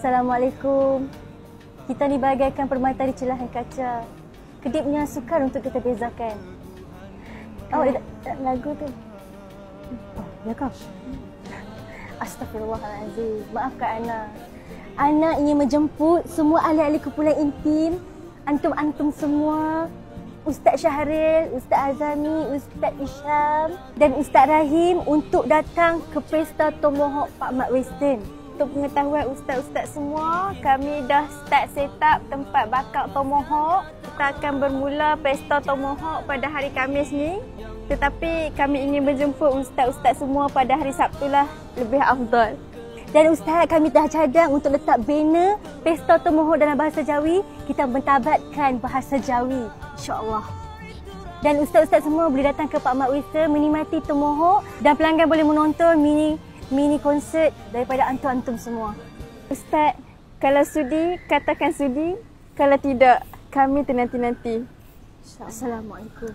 Assalamualaikum. Kita ni bagaikan permata di celah kaca. Kedipnya sukar untuk kita bezakan. Oh, lagu tu. Oh, ya kau. Astaghfirullahalazim. Maafkan Ana. Ana ingin menjemput semua ahli-ahli kumpulan intim, antum-antum semua, Ustaz Syahril, Ustaz Azami, Ustaz Isham dan Ustaz Rahim untuk datang ke Pesta Tomahawk Pak Mat Western. Untuk pengetahuan ustaz-ustaz semua, kami dah start set up tempat bakar Tomahawk. Kita akan bermula Pesta Tomahawk pada hari Khamis ni. Tetapi kami ingin menjemput ustaz-ustaz semua pada hari Sabtu lah, lebih afdal. Dan ustaz, kami dah cadang untuk letak banner Pesta Tomahawk dalam bahasa Jawi. Kita mentabatkan bahasa Jawi, insya-Allah. Dan ustaz-ustaz semua boleh datang ke Pak Mat Western menikmati Tomahawk dan pelanggan boleh menonton mini konsert daripada antum-antum semua. Ustaz, kalau sudi, katakan sudi. Kalau tidak, kami ternanti-nanti. Assalamualaikum.